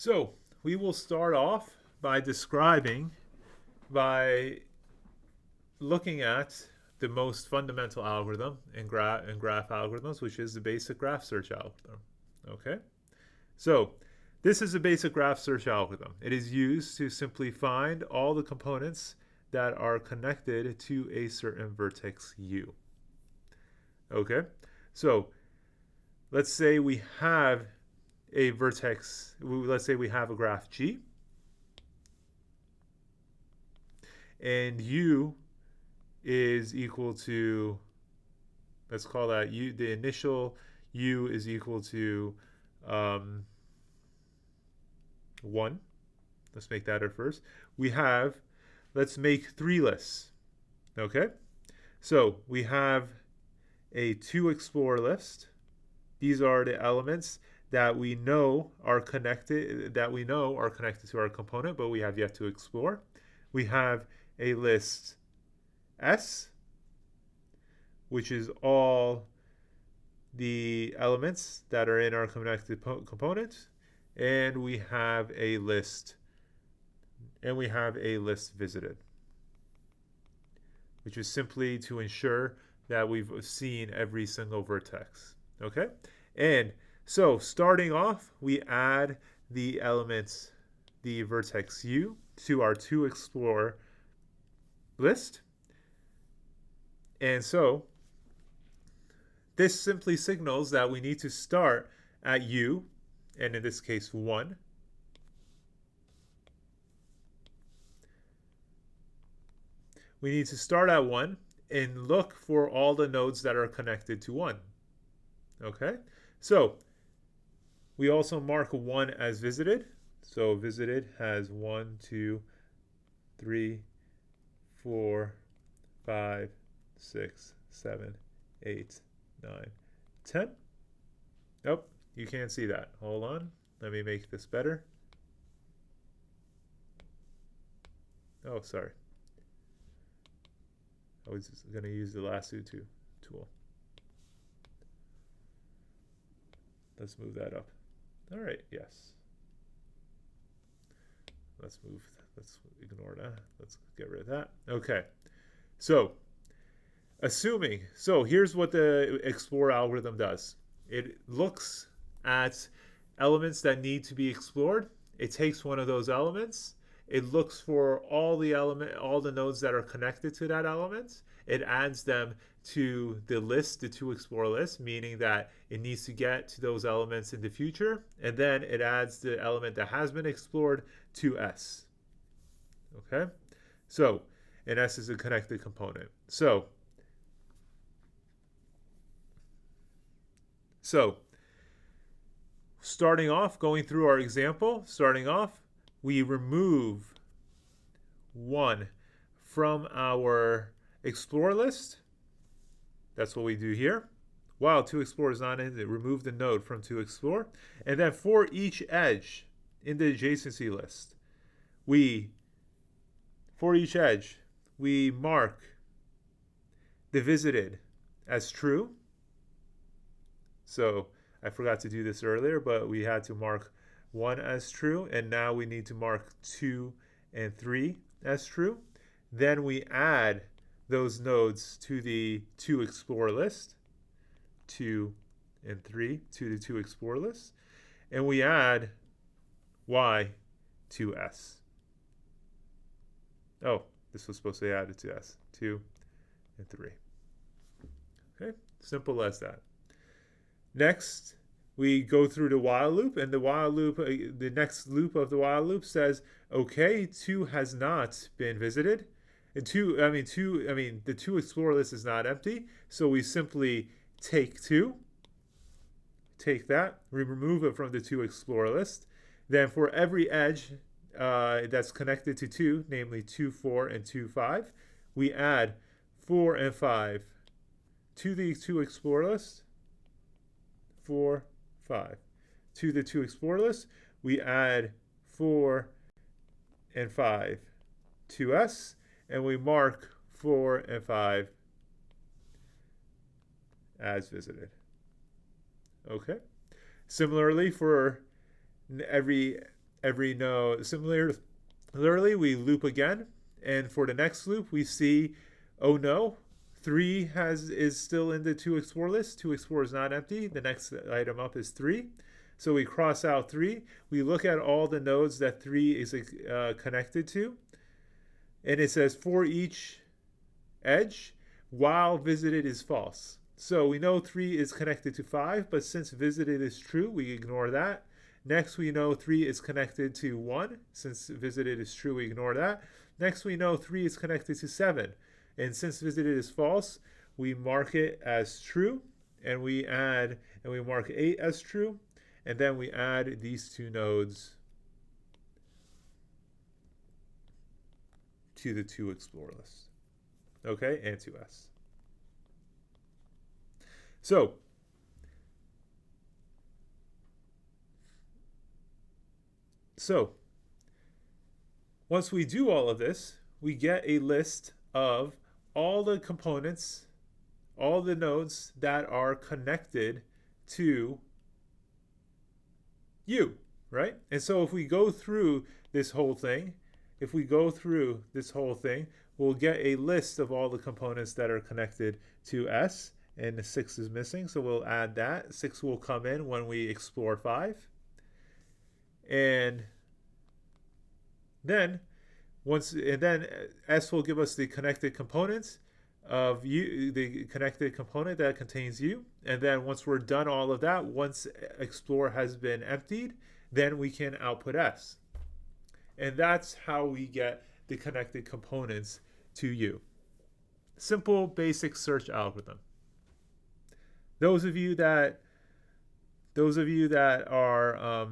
So we will start off by looking at the most fundamental algorithm in graph algorithms, which is the basic graph search algorithm. Okay, so this is a basic graph search algorithm. It is used to simply find all the components that are connected to a certain vertex U. Okay, so let's say we have a vertex, let's say we have a graph G, and U is equal to, let's call that U, the initial U is equal to um, 1. Let's make that our first. We have, let's make 3 lists. Okay? So we have a to explore list. These are the elements that we know are connected to our component, but we have yet to explore. We have a list S, which is all the elements that are in our connected component, and we have a list visited, which is simply to ensure that we've seen every single vertex. Okay, and so starting off, we add the elements, the vertex U, to our to explore list, and so this simply signals that we need to start at U, and in this case 1. We need to start at 1 and look for all the nodes that are connected to 1. Okay, so we also mark 1 as visited. So visited has 1, 2, 3, 4, 5, 6, 7, 8, 9, 10. Nope, you can't see that. Hold on. Let me make this better. Oh, sorry. I was going to use the lasso tool. Let's move that up. All right, yes. Let's ignore that. Let's get rid of that. Okay. So, here's what the explore algorithm does. It looks at elements that need to be explored. It takes one of those elements. It looks for all the nodes that are connected to that element. It adds them to the list, the to explore list, meaning that it needs to get to those elements in the future. And then it adds the element that has been explored to S. Okay? So, and S is a connected component. So starting off, going through our example, we remove 1 from our explore list. That's what we do here. While to explore is not in it, remove the node from to explore. And then for each edge in the adjacency list, we mark the visited as true. So I forgot to do this earlier, but we had to mark 1 as true, and now we need to mark 2 and 3 as true. Then we add those nodes to the to explore list, 2 and 3 to the to explore list, and we add Y to S. Oh, this was supposed to be added to S, 2 and 3. Okay, simple as that. Next, we go through the while loop, and the next loop of the while loop says, okay, 2 has not been visited. And the to explore list is not empty, so we simply take 2, we remove it from the to explore list. Then for every edge that's connected to 2, namely 2, 4, and 2, 5, we add 4 and 5 to the to explore list. 4, 5. To the to explore list, we add 4 and 5 to S, and we mark 4 and 5 as visited. Okay. Similarly, for every every node. Similarly, we loop again, and for the next loop, we see, oh no, 3 is still in the to explore list. To explore is not empty. The next item up is 3. So we cross out 3. We look at all the nodes that 3 is connected to, and it says for each edge, while visited is false. So we know 3 is connected to 5, but since visited is true, we ignore that. Next, we know 3 is connected to 1. Since visited is true, we ignore that. Next, we know 3 is connected to 7. And since visited is false, we mark it as true. And we mark 8 as true. And then we add these two nodes to the to explore list. Okay, and to S. So once we do all of this, we get a list of all the components, all the nodes that are connected to U, right? And so if we go through this whole thing, we'll get a list of all the components that are connected to S, and the 6 is missing, so we'll add that. 6 will come in when we explore 5. And then S will give us the connected components of U, the connected component that contains U. And then once we're done all of that, once explore has been emptied, then we can output S. And that's how we get the connected components to U. Simple, basic search algorithm. Those of you that are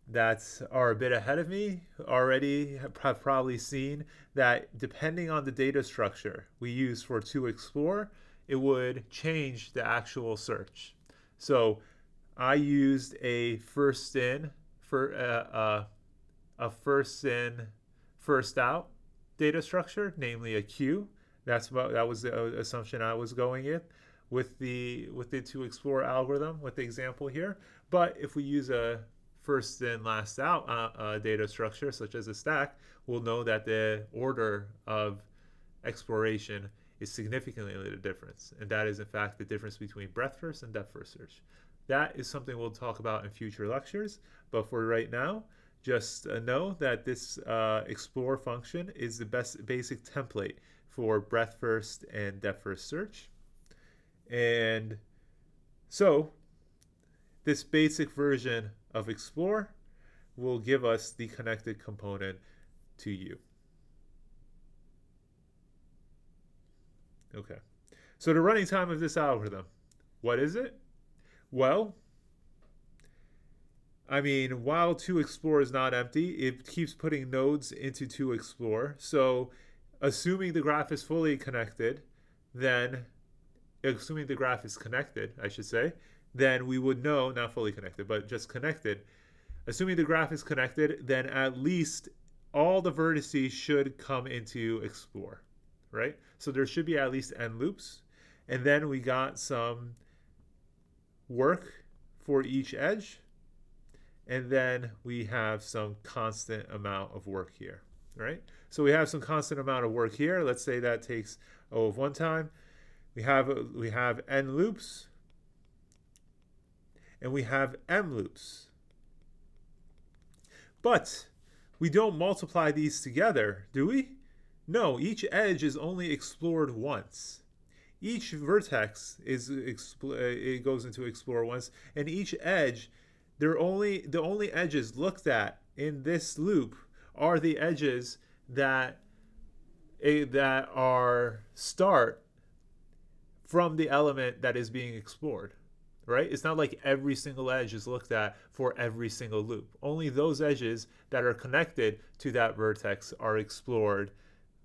that are a bit ahead of me already have probably seen that depending on the data structure we use for to explore, it would change the actual search. So I used a first in, first out data structure, namely a queue. That was the assumption I was going with the to explore algorithm with the example here. But if we use a first in last out data structure such as a stack, we'll know that the order of exploration is significantly the difference, and that is in fact the difference between breadth first and depth first search. That is something we'll talk about in future lectures, but for right now, just know that this explore function is the best basic template for breadth first and depth first search. And so this basic version of explore will give us the connected component to U. Okay, so the running time of this algorithm, what is it? Well, I mean, while to explore is not empty, it keeps putting nodes into to explore. So assuming the graph is fully connected, then assuming the graph is connected, I should say, then we would know, not fully connected, but just connected. Assuming the graph is connected, then at least all the vertices should come into explore, right? So there should be at least n loops. And then we got some work for each edge. And then we have some constant amount of work here, right? So we have some constant amount of work here. Let's say that takes O of 1 time. We have n loops. And we have m loops. But we don't multiply these together, do we? No, each edge is only explored once. Each vertex it goes into explore once, and each edge, the only edges looked at in this loop are the edges that are start from the element that is being explored. Right? It's not like every single edge is looked at for every single loop. Only those edges that are connected to that vertex are explored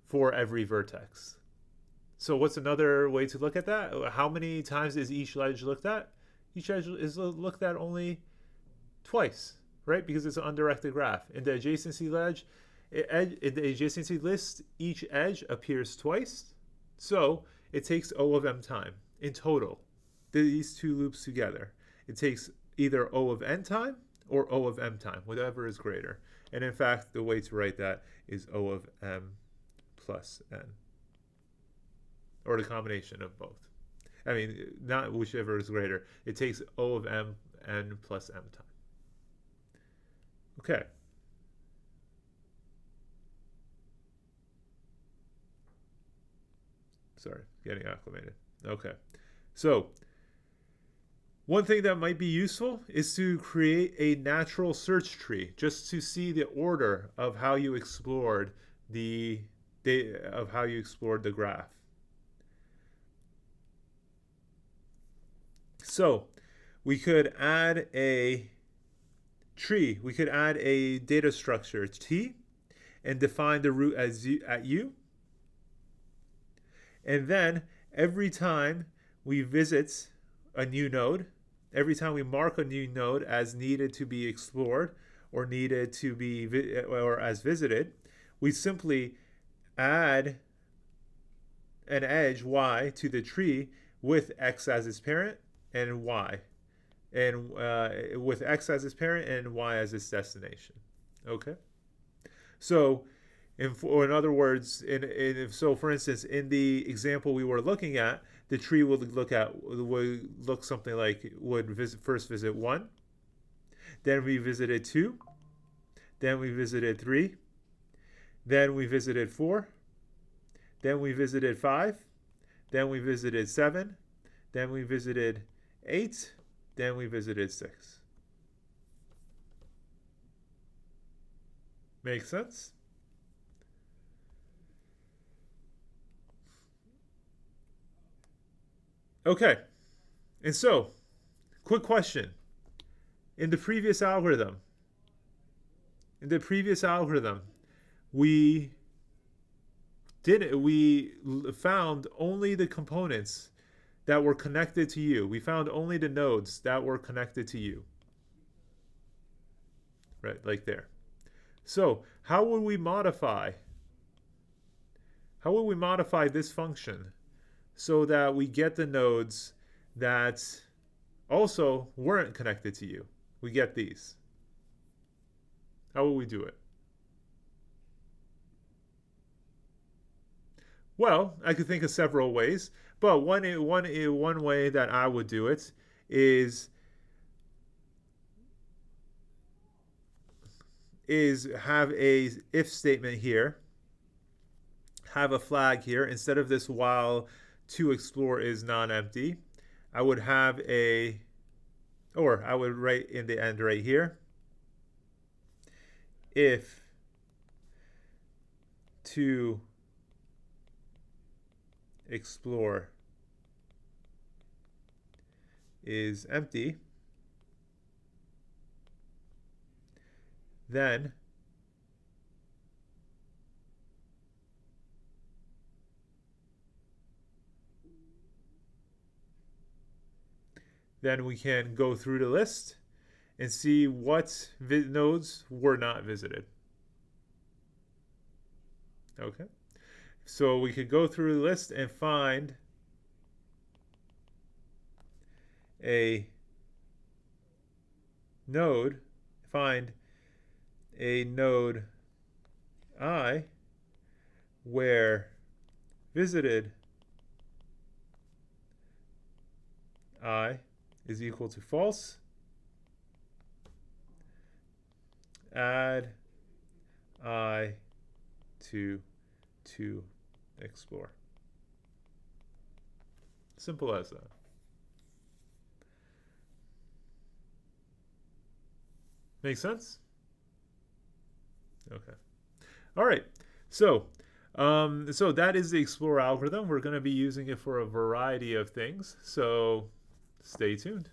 for every vertex. So what's another way to look at that? How many times is each edge looked at? Each edge is looked at only twice, right? Because it's an undirected graph. In the adjacency list, each edge appears twice. So it takes O of m time in total. These two loops together. It takes either O of n time or O of m time, whatever is greater. And in fact, the way to write that is O of m plus n, or the combination of both. I mean, not whichever is greater. It takes O of m n plus m time. Okay. Sorry, getting acclimated. Okay. So, one thing that might be useful is to create a natural search tree just to see the order of how you explored the graph. So, we could add a tree. We could add a data structure T and define the root as at U. And then every time we visit a new node, every time we mark a new node as needed to be explored or needed to be or as visited, we simply add an edge y to the tree with x as its parent and y, and with x as its parent and y as its destination. Okay. So, in other words, so for instance, in the example we were looking at, the tree would look something like first visit 1, then we visited 2, then we visited 3, then we visited 4, then we visited 5, then we visited 7, then we visited 8, then we visited 6. Make sense? Okay, and so, quick question. In the previous algorithm, we found only the components that were connected to you. We found only the nodes that were connected to you. Right, like there. So, how would we modify this function so that we get the nodes that also weren't connected to you? We get these. How will we do it? Well, I could think of several ways, but one way that I would do it is have a if statement here, have a flag here. Instead of this while to explore is non-empty, I would have I would write in the end right here, if to explore is empty, then we can go through the list and see what nodes were not visited. Okay, so we could go through the list and find a node I where visited I is equal to false. Add I to explore. Simple as that. Make sense? Okay. All right. So that is the explore algorithm. We're going to be using it for a variety of things. So stay tuned.